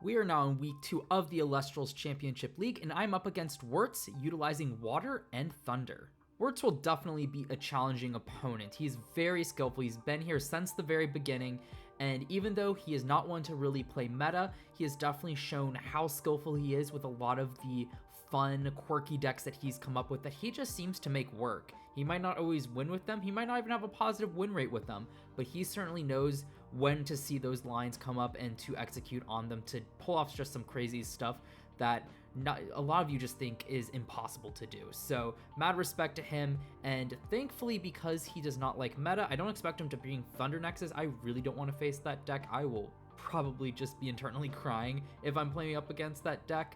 We are now in week 2 of the Elestrals Championship League, and I'm up against Wirtz, utilizing Water and Thunder. Wirtz will definitely be a challenging opponent. He's very skillful, he's been here since the very beginning, and even though he is not one to really play meta, he has definitely shown how skillful he is with a lot of the fun, quirky decks that he's come up with that he just seems to make work. He might not always win with them, he might not even have a positive win rate with them, but he certainly knows when to see those lines come up and to execute on them to pull off just some crazy stuff that a lot of you just think is impossible to do. So mad respect to him, and thankfully because he does not like meta, I don't expect him to bring Thunder Nexus. I really don't want to face that deck. I will probably just be internally crying if I'm playing up against that deck,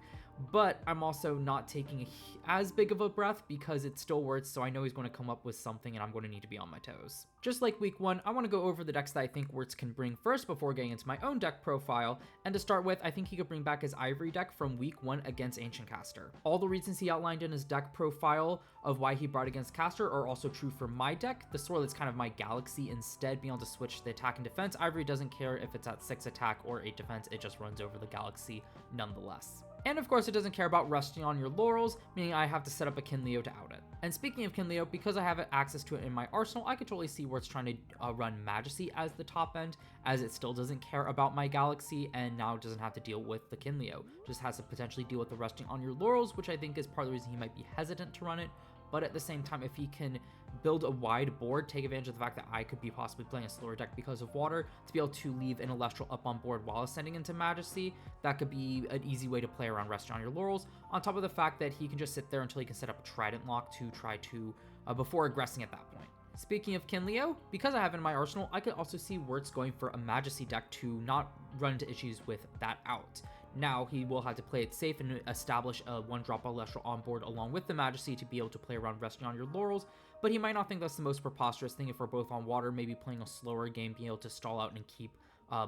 but I'm also not taking as big of a breath because it still works, so I know he's going to come up with something and I'm going to need to be on my toes. Just like week 1, I want to go over the decks that I think Wirtz can bring first before getting into my own deck profile, and to start with, I think he could bring back his Ivory deck from week 1 against Ancient Caster. All the reasons he outlined in his deck profile of why he brought against Caster are also true for my deck. The sword that's kind of my Galaxy instead, being able to switch the attack and defense. Ivory doesn't care if it's at 6 attack or 8 defense, it just runs over the Galaxy nonetheless. And of course, it doesn't care about resting on your laurels, meaning I have to set up a Kinleo to out it. And speaking of Kinleo, because I have access to it in my arsenal, I could totally see where it's trying to run Majesty as the top end, as it still doesn't care about my Galaxy and now doesn't have to deal with the Kinleo. Just has to potentially deal with the resting on your laurels, which I think is part of the reason he might be hesitant to run it. But at the same time, if he can build a wide board, take advantage of the fact that I could be possibly playing a slower deck because of Water, to be able to leave an Elestral up on board while ascending into Majesty, that could be an easy way to play around resting on your laurels, on top of the fact that he can just sit there until he can set up a Trident lock to try to, before aggressing at that point. Speaking of Kinleo, because I have it in my arsenal, I could also see Wirtz going for a Majesty deck to not run into issues with that out. Now, he will have to play it safe and establish a 1-drop Elestral on board along with the Majesty to be able to play around resting on your laurels, but he might not think that's the most preposterous thing if we're both on Water, maybe playing a slower game, being able to stall out and keep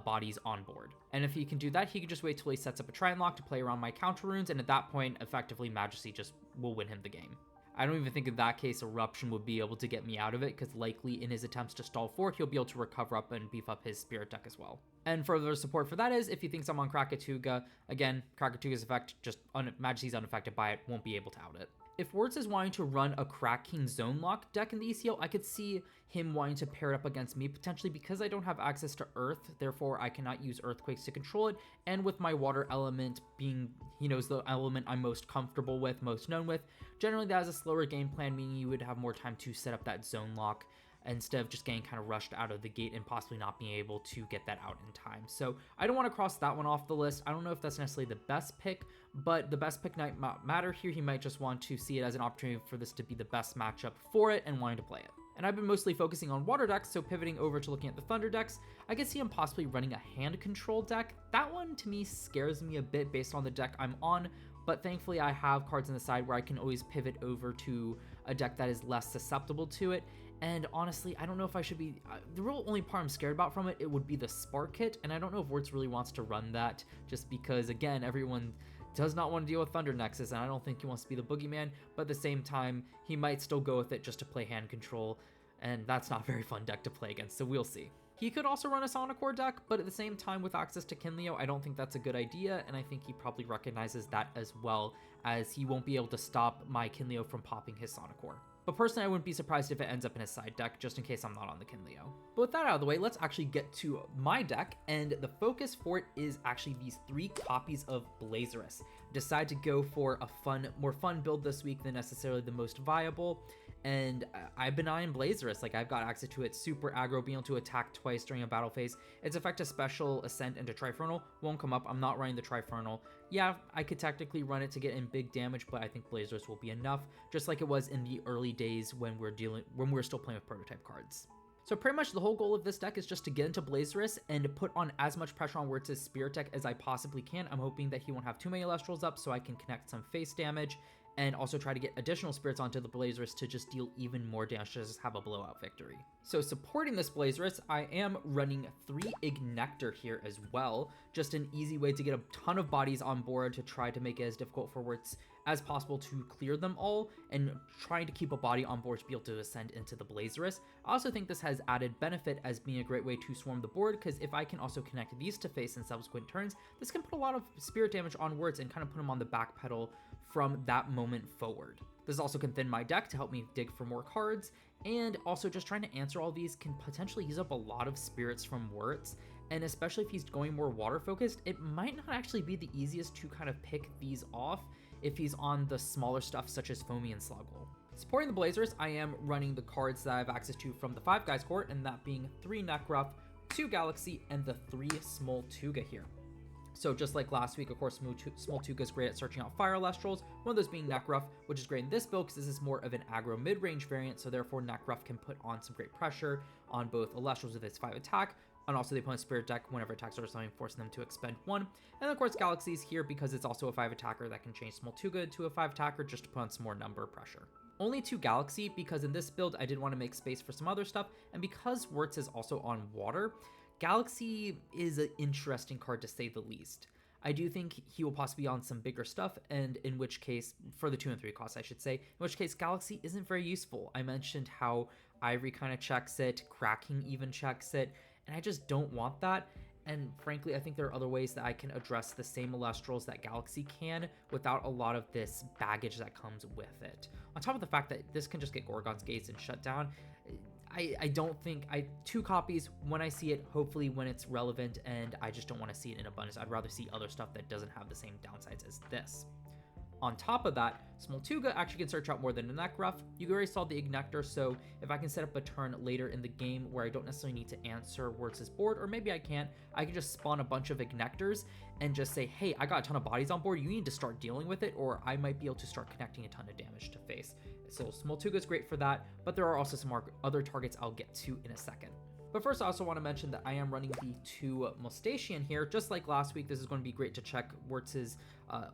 bodies on board. And if he can do that, he can just wait till he sets up a Trident lock to play around my counter runes, and at that point, effectively, Majesty just will win him the game. I don't even think in that case Eruption would be able to get me out of it, because likely in his attempts to stall forward, he'll be able to recover up and beef up his Spirit deck as well. And further support for that is, if he thinks I'm on Krakatuga, again, Krakatuga's effect, just Majesty's unaffected by it, won't be able to out it. If Wirtz is wanting to run a Crack King Zone Lock deck in the ECL, I could see him wanting to pair it up against me, potentially because I don't have access to Earth, therefore I cannot use Earthquakes to control it, and with my Water element being, he knows the element I'm most comfortable with, most known with, generally that is a slower game plan, meaning you would have more time to set up that Zone Lock instead of just getting kind of rushed out of the gate and possibly not being able to get that out in time. So I don't want to cross that one off the list. I don't know if that's necessarily the best pick, but the best pick might not matter here. He might just want to see it as an opportunity for this to be the best matchup for it and wanting to play it. And I've been mostly focusing on Water decks, so pivoting over to looking at the Thunder decks, I could see him possibly running a hand control deck. That one to me scares me a bit based on the deck I'm on, but thankfully I have cards on the side where I can always pivot over to a deck that is less susceptible to it. And honestly, I don't know if I should be, the real only part I'm scared about from it would be the Spark Kit, and I don't know if Wirtz really wants to run that, just because, again, everyone does not want to deal with Thunder Nexus, and I don't think he wants to be the boogeyman, but at the same time, he might still go with it just to play hand control, and that's not a very fun deck to play against, so we'll see. He could also run a Sonicore deck, but at the same time, with access to Kinleo, I don't think that's a good idea, and I think he probably recognizes that as well, as he won't be able to stop my Kinleo from popping his Sonicore. But personally, I wouldn't be surprised if it ends up in his side deck, just in case I'm not on the Kinleo. But with that out of the way, let's actually get to my deck, and the focus for it is actually these 3 copies of Blazerus. Decide to go for a more fun build this week than necessarily the most viable, and I've been eyeing Blazerus. Like, I've got access to it, super aggro, being able to attack twice during a battle phase. Its effect to special, ascent, into Trifernal won't come up. I'm not running the Trifernal. Yeah, I could technically run it to get in big damage, but I think Blazerus will be enough, just like it was in the early days when we're still playing with prototype cards. So pretty much the whole goal of this deck is just to get into Blazerus and to put on as much pressure on Wirtz's Spirit deck as I possibly can. I'm hoping that he won't have too many Elestrals up so I can connect some face damage, and also try to get additional spirits onto the Blazerus to just deal even more damage to just have a blowout victory. So supporting this Blazerus, I am running 3 Ignector here as well, just an easy way to get a ton of bodies on board to try to make it as difficult for Wirtz as possible to clear them all and trying to keep a body on board to be able to ascend into the Blazerus. I also think this has added benefit as being a great way to swarm the board, because if I can also connect these to face in subsequent turns, this can put a lot of spirit damage on Wirtz and kind of put him on the back pedal from that moment forward. This also can thin my deck to help me dig for more cards, and also just trying to answer all these can potentially use up a lot of spirits from Wirtz, and especially if he's going more water focused, it might not actually be the easiest to kind of pick these off if he's on the smaller stuff such as Foamy and Sluggle. Supporting the Blazers, I am running the cards that I have access to from the 5 guys court, and that being 3 Nekruff, 2 Galaxy, and the 3 Smoltuga here. So just like last week, of course, Smoltuga is great at searching out Fire Elestrals, one of those being Nekruff, which is great in this build because this is more of an aggro mid-range variant, so therefore Nekruff can put on some great pressure on both Elestrals with its 5 attack, and also the opponent's spirit deck whenever attacks are something, forcing them to expend 1. And of course Galaxy's here because it's also a 5 attacker that can change Smoltuga to a 5 attacker just to put on some more number pressure. Only 2 Galaxy because in this build I did want to make space for some other stuff, and because Wirtz is also on water, Galaxy is an interesting card to say the least. I do think he will possibly be on some bigger stuff, and in which case, for the 2 and 3 costs I should say, in which case Galaxy isn't very useful. I mentioned how Ivory kind of checks it, Cracking even checks it, and I just don't want that. And frankly, I think there are other ways that I can address the same Elestrals that Galaxy can without a lot of this baggage that comes with it. On top of the fact that this can just get Gorgon's Gates and shut down, I don't think 2 copies when I see it, hopefully when it's relevant, and I just don't want to see it in abundance. I'd rather see other stuff that doesn't have the same downsides as this. On top of that, Smoltuga actually can search out more than a Nekruff. You already saw the Ignector, so if I can set up a turn later in the game where I don't necessarily need to answer Wirtz's board, or maybe I can just spawn a bunch of Ignectors and just say, hey, I got a ton of bodies on board, you need to start dealing with it, or I might be able to start connecting a ton of damage to face. So Smoltuga is great for that, but there are also some other targets I'll get to in a second. But first, I also want to mention that I am running the 2 Mustachian here. Just like last week, this is going to be great to check Wirtz's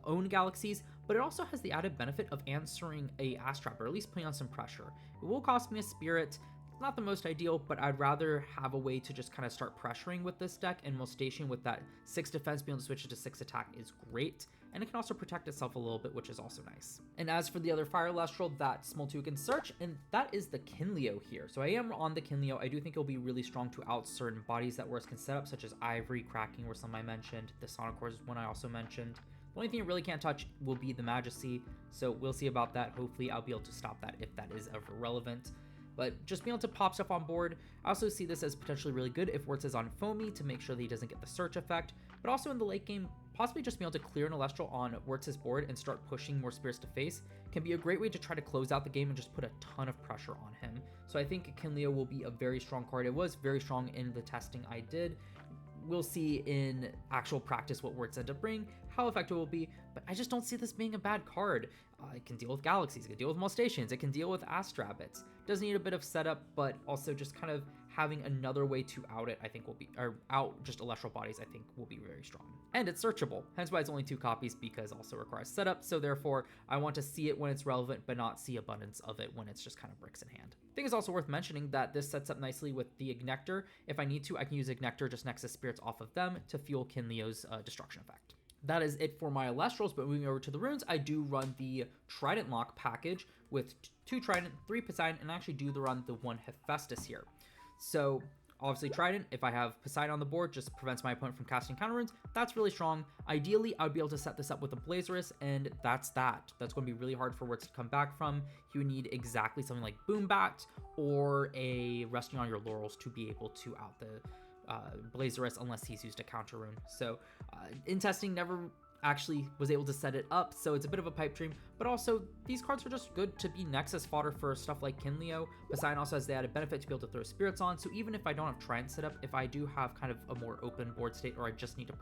own Galaxies, but it also has the added benefit of answering a Astrap, or at least putting on some pressure. It will cost me a Spirit. Not the most ideal, but I'd rather have a way to just kind of start pressuring with this deck, and Mustachian with that 6 defense being able to switch it to 6 attack is great, and it can also protect itself a little bit, which is also nice. And as for the other Fire Elestral that Smoltuga can search, and that is the Kinleo here. So I am on the Kinleo. I do think it'll be really strong to out certain bodies that Wirtz can set up, such as Ivory, Cracking were some I mentioned. The Sonic Cores is one I also mentioned. The only thing it really can't touch will be the Majesty, so we'll see about that. Hopefully I'll be able to stop that if that is ever relevant. But just being able to pop stuff on board, I also see this as potentially really good if Wirtz is on Foamy to make sure that he doesn't get the search effect, but also in the late game, possibly just being able to clear an Elestral on Wirtz's board and start pushing more spirits to face can be a great way to try to close out the game and just put a ton of pressure on him. So I think Kinleo will be a very strong card. It was very strong in the testing I did. We'll see in actual practice what Wirtz end up bringing, how effective it will be, but I just don't see this being a bad card. It can deal with Galaxies, it can deal with Mustachians, it can deal with Astrabbits. Does need a bit of setup, but also just kind of having another way to out it, I think will be, or out just Elestral bodies, I think will be very strong. And it's searchable, hence why it's only 2 copies, because it also requires setup, so therefore I want to see it when it's relevant, but not see abundance of it when it's just kind of bricks in hand. I think it's also worth mentioning that this sets up nicely with the Ignector. If I need to, I can use Ignector just next to spirits off of them to fuel Kinleo's destruction effect. That is it for my Elestrals, but moving over to the runes, I do run the Trident Lock package with 2 Trident, 3 Poseidon, and I actually do run the 1 Hephaestus here. So obviously Trident, if I have Poseidon on the board, just prevents my opponent from casting counter runes. That's really strong. Ideally, I would be able to set this up with a Blazerus, and that's that. That's going to be really hard for Wirtz to come back from. He would need exactly something like Boombat or a Resting on Your Laurels to be able to out the Blazerus unless he's used a counter rune. So in testing, never actually was able to set it up, so it's a bit of a pipe dream, but also these cards are just good to be Nexus fodder for stuff like Kinleo. Poseidon also has the added benefit to be able to throw spirits on, so even if I don't have Trident set up, if I do have kind of a more open board state or I just need to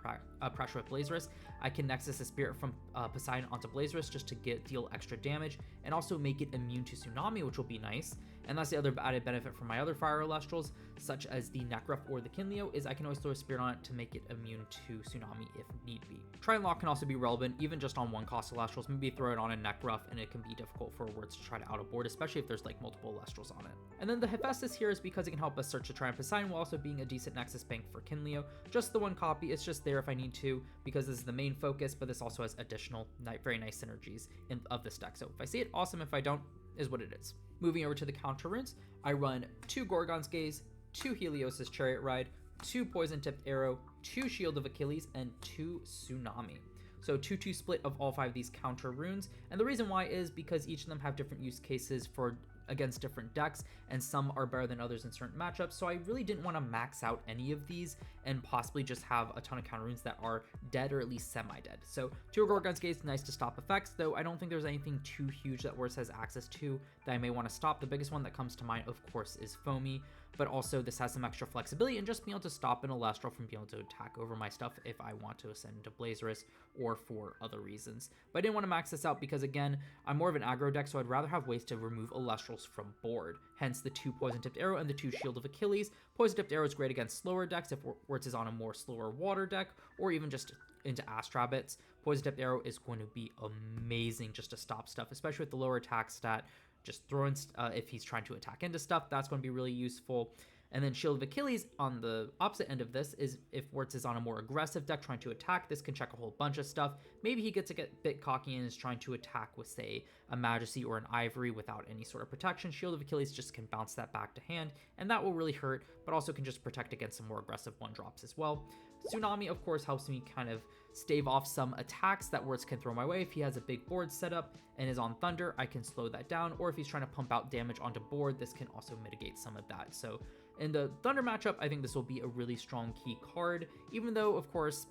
pressure with Blazerus, I can Nexus a spirit from Poseidon onto Blazerus just to deal extra damage and also make it immune to Tsunami, which will be nice. And that's the other added benefit from my other Fire Elestrals. such as the Nekruff or the Kinleo, is I can always throw a Spirit on it to make it immune to Tsunami if need be. Try and Lock can also be relevant, even just on one cost Elestrals. Maybe throw it on a Nekruff, and it can be difficult for Wertz to try to out-of-board, especially if there's like multiple Elestrals on it. And then the Hephaestus here is because it can help us search the Triumph Poseidon while also being a decent Nexus bank for Kinleo. Just the one copy, it's just there if I need to, because this is the main focus, but this also has additional very nice synergies of this deck. So if I see it, awesome. If I don't, is what it is. Moving over to the counter runes, I run 2 Gorgon's Gaze, 2 Helios' Chariot Ride, 2 Poison Tipped Arrow, 2 Shield of Achilles, and 2 Tsunami. So 2-2 split of all 5 of these counter runes. And the reason why is because each of them have different use cases for against different decks, and some are better than others in certain matchups. So I really didn't want to max out any of these and possibly just have a ton of counter runes that are dead or at least semi-dead. So 2 Gorgon's Gaze, nice to stop effects, though I don't think there's anything too huge that Wertz has access to that I may want to stop. The biggest one that comes to mind, of course, is Foamy, but also this has some extra flexibility and just being able to stop an Elestral from being able to attack over my stuff if I want to ascend into Blazerus or for other reasons. But I didn't want to max this out because, again, I'm more of an aggro deck, so I'd rather have ways to remove Elestrals from board. Hence the 2 Poison Tipped Arrow and the 2 Shield of Achilles. Poison Tipped Arrow is great against slower decks if Wertz is on a more slower water deck, or even just into Astrabbits. Poison Tipped Arrow is going to be amazing just to stop stuff, especially with the lower attack stat. Just throwing, if he's trying to attack into stuff, that's going to be really useful. And then Shield of Achilles on the opposite end of this is if Wertz is on a more aggressive deck trying to attack, this can check a whole bunch of stuff. Maybe he gets a bit cocky and is trying to attack with, say, a Majesty or an Ivory without any sort of protection. Shield of Achilles just can bounce that back to hand, and that will really hurt, but also can just protect against some more aggressive 1-drops as well. Tsunami, of course, helps me kind of stave off some attacks that Wertz can throw my way. If he has a big board set up and is on Thunder, I can slow that down, or if he's trying to pump out damage onto board, this can also mitigate some of that. So in the Thunder matchup, I think this will be a really strong key card, even though, of course,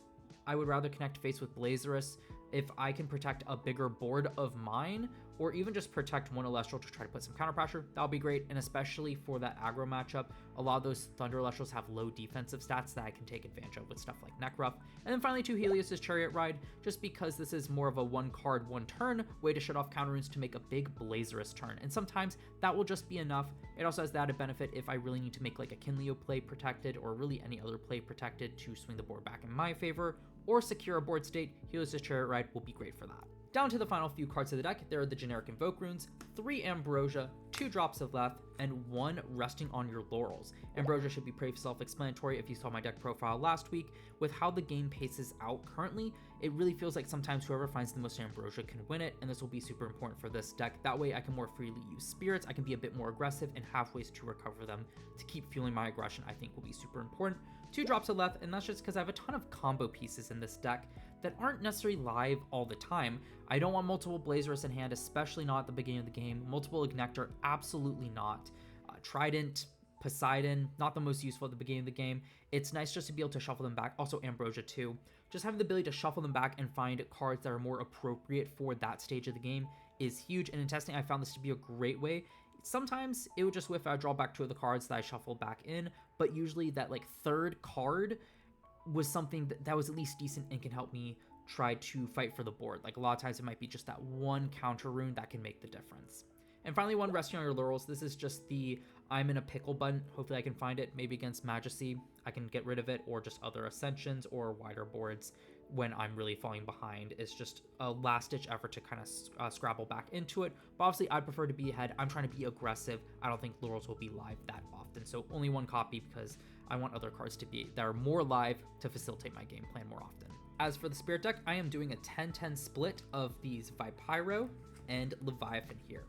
I would rather connect face with Blazerus if I can protect a bigger board of mine, or even just protect one Elestral to try to put some counter pressure. That'll be great, and especially for that aggro matchup, a lot of those Thunder Elestrals have low defensive stats that I can take advantage of with stuff like Nekruff. And then finally 2 Helios' Chariot Ride, just because this is more of a 1-card, 1-turn way to shut off counter runes to make a big Blazerus turn, and sometimes that will just be enough. It also has the added benefit if I really need to make like a Kinleo play protected, or really any other play protected to swing the board back in my favor, or secure a board state, Helios' Chariot Ride will be great for that. Down to the final few cards of the deck, there are the generic Invoke runes, 3 Ambrosia, 2 Drops of Leth, and 1 Resting on Your Laurels. Ambrosia should be pretty self-explanatory if you saw my deck profile last week. With how the game paces out currently, it really feels like sometimes whoever finds the most Ambrosia can win it, and this will be super important for this deck. That way I can more freely use Spirits, I can be a bit more aggressive, and have ways to recover them to keep fueling my aggression. I think will be super important. 2 Drops of Leth, and that's just because I have a ton of combo pieces in this deck that aren't necessarily live all the time. I don't want multiple Blazerus in hand, especially not at the beginning of the game. Multiple Ignector, absolutely not. Trident, Poseidon, not the most useful at the beginning of the game. It's nice just to be able to shuffle them back. Also Ambrosia too. Just having the ability to shuffle them back and find cards that are more appropriate for that stage of the game is huge. And in testing, I found this to be a great way. Sometimes it would just whiff out, draw back 2 of the cards that I shuffled back in, but usually that like 3rd card was something that was at least decent and can help me try to fight for the board. Like a lot of times it might be just that 1 counter rune that can make the difference. And finally 1 Resting on Your Laurels. This is just the I'm in a pickle button. Hopefully I can find it. Maybe against Majesty I can get rid of it, or just other Ascensions or wider boards when I'm really falling behind. It's just a last-ditch effort to kind of scrabble back into it. But obviously I'd prefer to be ahead. I'm trying to be aggressive. I don't think Laurels will be live that often, so only 1 copy because I want other cards to be that are more live to facilitate my game plan more often. As for the Spirit deck, I am doing a 10-10 split of these Vipyro and Leviathan here.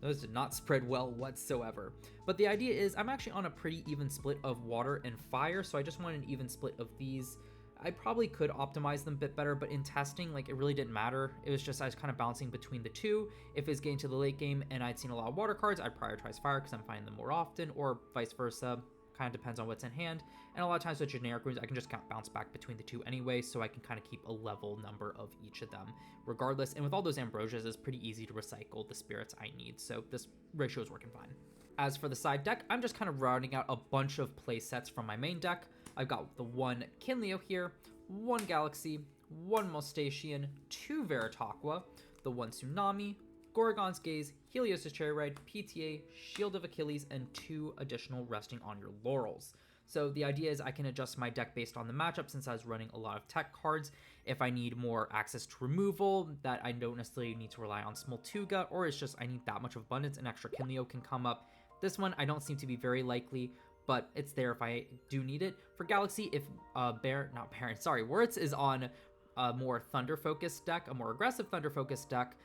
Those did not spread well whatsoever. But the idea is I'm actually on a pretty even split of water and fire, so I just want an even split of these. I probably could optimize them a bit better, but in testing, like, it really didn't matter. It was just I was kind of bouncing between the two. If it's getting to the late game and I'd seen a lot of water cards, I'd prioritize fire because I'm finding them more often, or vice versa. Kind of depends on what's in hand. And a lot of times with generic runes, I can just kind of bounce back between the two anyway, so I can kind of keep a level number of each of them regardless. And with all those Ambrosias, it's pretty easy to recycle the spirits I need, so this ratio is working fine. As for the side deck, I'm just kind of rounding out a bunch of play sets from my main deck. I've got the 1 Kinleo here, 1 Galaxy, 1 Mustachian, 2 Veritaqua, the 1 Tsunami, Gorgon's Gaze, Helios' Cherry Ride, PTA, Shield of Achilles, and 2 additional Resting on Your Laurels. So the idea is I can adjust my deck based on the matchup since I was running a lot of tech cards. If I need more access to removal, that I don't necessarily need to rely on Smoltuga, or it's just I need that much of abundance, an extra Kinleo can come up. This one I don't seem to be very likely, but it's there if I do need it. For Galaxy, if Wirtz is on a more Thunder-focused deck, a more aggressive Thunder-focused deck,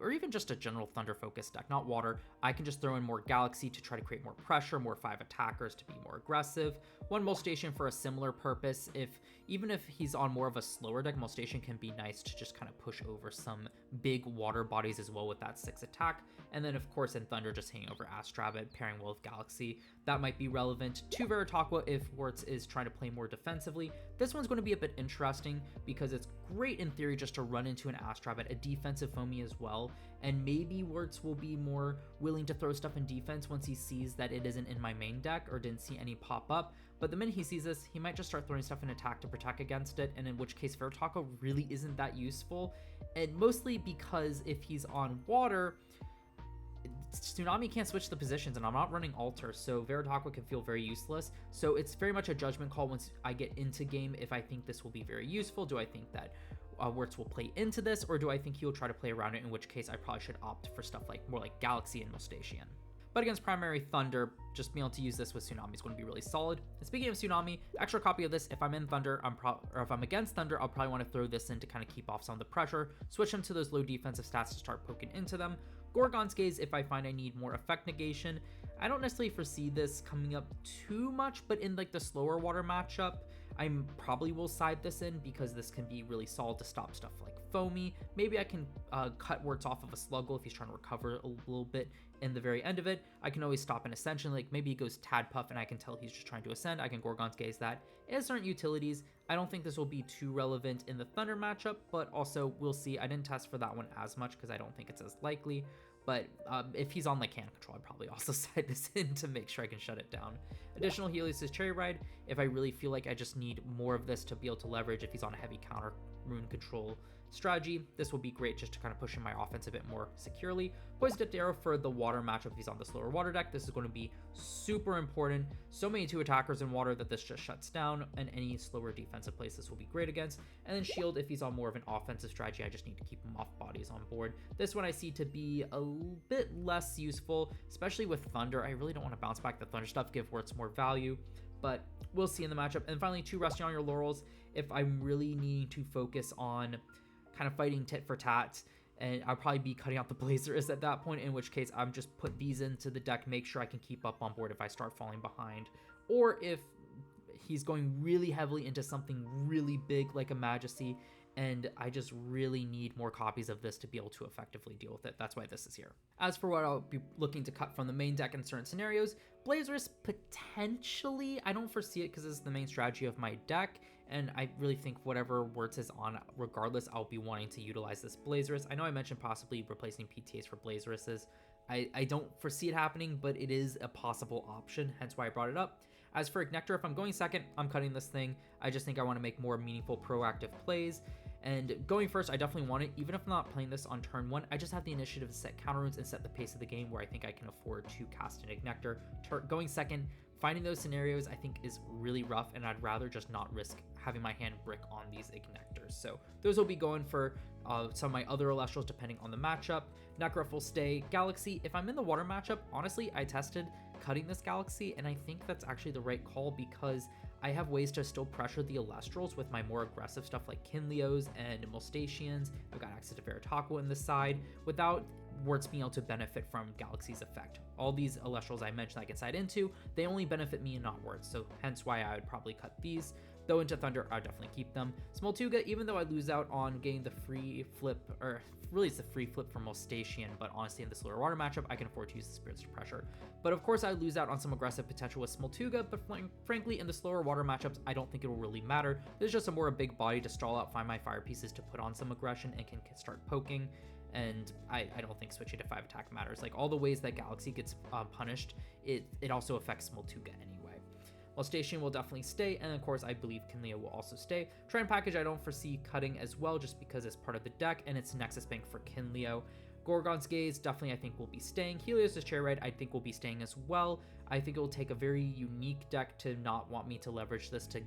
or even just a general Thunder-focused deck, not Water, I can just throw in more Galaxy to try to create more pressure, more 5 attackers to be more aggressive. 1 Molstation for a similar purpose. Even if he's on more of a slower deck, Molstation can be nice to just kind of push over some big water bodies as well with that 6 attack. And then, of course, in Thunder, just hanging over Astrabbit, pairing well with Galaxy. That might be relevant. 2 Veritaqua if Wirtz is trying to play more defensively. This one's going to be a bit interesting because it's great in theory just to run into an Astrabbit, a defensive foamy as well. And maybe Wirtz will be more willing to throw stuff in defense once he sees that it isn't in my main deck or didn't see any pop up. But the minute he sees this, he might just start throwing stuff in attack to protect against it, and in which case Veritaqua really isn't that useful. And mostly because if he's on Water, Tsunami can't switch the positions, and I'm not running Alter, so Veritaqua can feel very useless. So it's very much a judgment call once I get into game if I think this will be very useful. Do I think that Wirtz will play into this, or do I think he'll try to play around it, in which case I probably should opt for stuff like more like Galaxy and Molstation. But against primary Thunder, just being able to use this with Tsunami is going to be really solid. And speaking of Tsunami, extra copy of this, if I'm in Thunder, or if I'm against Thunder, I'll probably want to throw this in to kind of keep off some of the pressure, switch them to those low defensive stats to start poking into them. Gorgon's Gaze, if I find I need more effect negation. I don't necessarily foresee this coming up too much, but in like the slower water matchup, I probably will side this in because this can be really solid to stop stuff like Foamy. Maybe I can cut Wirtz off of a Sluggle if he's trying to recover a little bit in the very end of it. I can always stop an Ascension, like maybe he goes Tadpuff and I can tell he's just trying to ascend. I can Gorgon's Gaze that. It has certain utilities. I don't think this will be too relevant in the Thunder matchup, but also we'll see. I didn't test for that one as much because I don't think it's as likely. But if he's on like hand control, I'd probably also side this in to make sure I can shut it down. Additional Helios' Cherry Ride, if I really feel like I just need more of this to be able to leverage if he's on a heavy counter rune control strategy, this will be great just to kind of push in my offense a bit more securely. Poison Tipped Arrow for the water matchup if he's on the slower water deck. This is going to be super important. So many 2 attackers in water that this just shuts down, and any slower defensive plays this will be great against. And then Shield if he's on more of an offensive strategy. I just need to keep him off bodies on board. This one I see to be a bit less useful, especially with Thunder. I really don't want to bounce back the Thunder stuff, give Wirtz more value, but we'll see in the matchup. And finally, 2 Resting on Your Laurels if I'm really needing to focus on kind of fighting tit for tat, and I'll probably be cutting out the Blazers at that point, in which case I'm just put these into the deck, make sure I can keep up on board if I start falling behind. Or if he's going really heavily into something really big like a Majesty, and I just really need more copies of this to be able to effectively deal with it. That's why this is here. As for what I'll be looking to cut from the main deck in certain scenarios, Blazers potentially, I don't foresee it because this is the main strategy of my deck, and I really think whatever Wirtz is on, regardless, I'll be wanting to utilize this Blazers. I know I mentioned possibly replacing PTAs for Blazeruses. I don't foresee it happening, but it is a possible option, hence why I brought it up. As for Ignector, if I'm going second, I'm cutting this thing. I just think I want to make more meaningful proactive plays. And going first, I definitely want it. Even if I'm not playing this on turn 1, I just have the initiative to set counter runes and set the pace of the game where I think I can afford to cast an Ignector. Going second, finding those scenarios I think is really rough, and I'd rather just not risk having my hand brick on these Ignectors. So those will be going for some of my other Elestrals depending on the matchup. Nekruff will stay. Galaxy, if I'm in the water matchup, honestly, I tested cutting this Galaxy, and I think that's actually the right call because I have ways to still pressure the Elestrals with my more aggressive stuff like Kinleos and Molstations. I've got access to Veritaqua in the side without Wirtz being able to benefit from Galaxy's effect. All these Elestrals I mentioned I can side into, they only benefit me and not Wirtz, so hence why I would probably cut these. Though into Thunder, I'd definitely keep them. Smoltuga, even though I lose out on getting the free flip, or really it's the free flip from Molstation, but honestly in the slower water matchup, I can afford to use the Spirits to pressure. But of course I lose out on some aggressive potential with Smoltuga, but frankly in the slower water matchups, I don't think it will really matter. There's just a big body to stall out, find my fire pieces to put on some aggression and can start poking. And I don't think switching to 5 attack matters. Like all the ways that Galaxy gets punished, it also affects Smoltuga anyway. Molstation will definitely stay, and of course I believe Kinleo will also stay. Trend Package I don't foresee cutting as well just because it's part of the deck and it's Nexus Bank for Kinleo. Gorgon's Gaze definitely I think will be staying. Helios' Cherry Red I think will be staying as well. I think it will take a very unique deck to not want me to leverage this to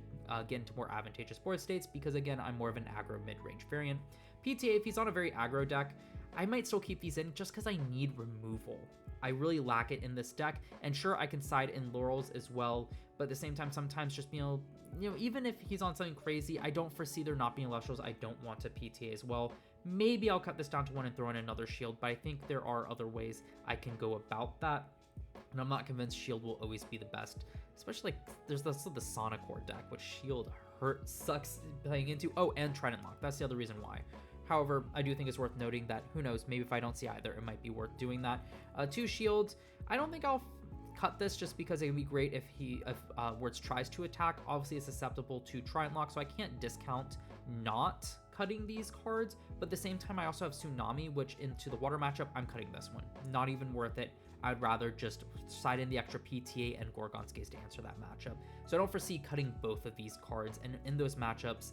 get into more advantageous board states, because again, I'm more of an aggro mid-range variant. PTA, if he's on a very aggro deck, I might still keep these in just because I need removal. I really lack it in this deck, and sure, I can side in Laurels as well, but at the same time, sometimes just, even if he's on something crazy, I don't foresee there not being Elestrals. I don't want to PTA as well. Maybe I'll cut this down to 1 and throw in another shield, but I think there are other ways I can go about that, and I'm not convinced shield will always be the best, especially like there's also the Sonicore deck, which shield sucks playing into. Oh, and Trident Lock, that's the other reason why. However, I do think it's worth noting that, who knows, maybe if I don't see either, it might be worth doing that. 2 shields, I don't think I'll cut this just because it would be great if Words tries to attack. Obviously, it's susceptible to Trident Lock, so I can't discount not cutting these cards, but at the same time, I also have Tsunami, which into the water matchup, I'm cutting this one. Not even worth it. I'd rather just side in the extra PTA and Gorgon's Gaze to answer that matchup. So I don't foresee cutting both of these cards, and in those matchups,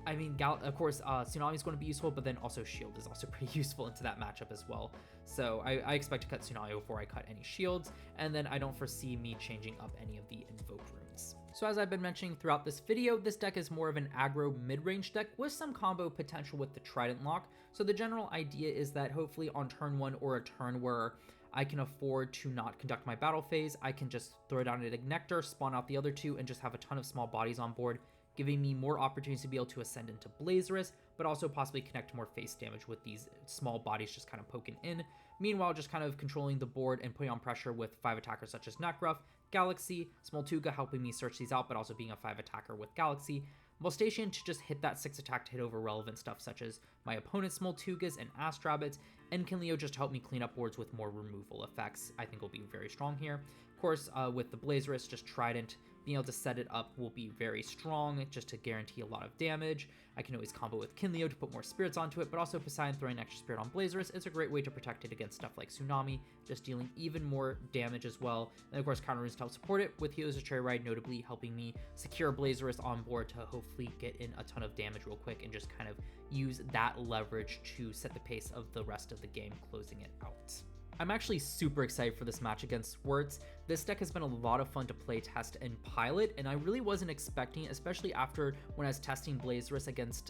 of course, Tsunami is going to be useful, but then also Shield is also pretty useful into that matchup as well. So I expect to cut Tsunami before I cut any shields, and then I don't foresee me changing up any of the Invoke runes. So as I've been mentioning throughout this video, this deck is more of an aggro mid-range deck with some combo potential with the Trident Lock. So the general idea is that hopefully on turn 1 or a turn where I can afford to not conduct my battle phase, I can just throw down an Ignector, spawn out the other 2, and just have a ton of small bodies on board, giving me more opportunities to be able to ascend into Blazerus, but also possibly connect more face damage with these small bodies just kind of poking in. Meanwhile, just kind of controlling the board and putting on pressure with 5 attackers such as Nekruff, Galaxy, Smoltuga helping me search these out, but also being a 5 attacker with Galaxy. Molstation to just hit that 6 attack to hit over relevant stuff such as my opponent's Smoltugas and Astrabbits, and Kinleo just to help me clean up boards with more removal effects. I think will be very strong here. Of course, with the Blazerus, just Trident, being able to set it up will be very strong just to guarantee a lot of damage. I can always combo with Kinleo to put more spirits onto it, but also Poseidon throwing an extra spirit on Blazerus is a great way to protect it against stuff like Tsunami, just dealing even more damage as well. And of course, counter runes to help support it, with Helios' Cherry Ride notably helping me secure Blazerus on board to hopefully get in a ton of damage real quick and just kind of use that leverage to set the pace of the rest of the game, closing it out. I'm actually super excited for this match against Wirtz. This deck has been a lot of fun to play, test, and pilot, and I really wasn't expecting, especially after when I was testing Blazerus against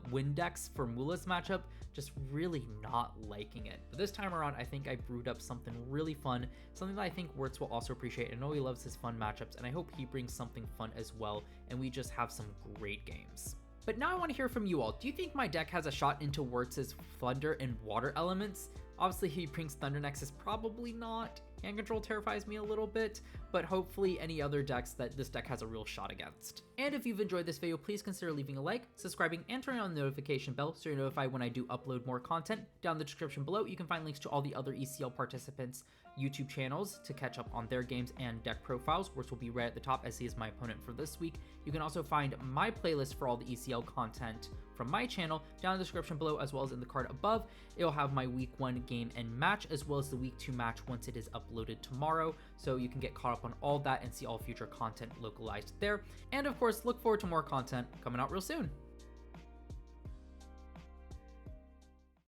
Wind decks for Mula's matchup, just really not liking it. But this time around, I think I brewed up something really fun, something that I think Wirtz will also appreciate. I know he loves his fun matchups, and I hope he brings something fun as well, and we just have some great games. But now I want to hear from you all. Do you think my deck has a shot into Wirtz's Thunder and Water elements? Obviously, he brings Thunder Nexus, probably not. Hand Control terrifies me a little bit, but hopefully any other decks that this deck has a real shot against. And if you've enjoyed this video, please consider leaving a like, subscribing, and turning on the notification bell so you're notified when I do upload more content. Down in the description below, you can find links to all the other ECL participants' YouTube channels to catch up on their games and deck profiles, which will be right at the top as he is my opponent for this week. You can also find my playlist for all the ECL content from my channel down in the description below, as well as in the card above. It'll have my week 1 game and match, as well as the week 2 match once it is uploaded tomorrow, so you can get caught up on all that and see all future content localized there. And of course, look forward to more content coming out real soon.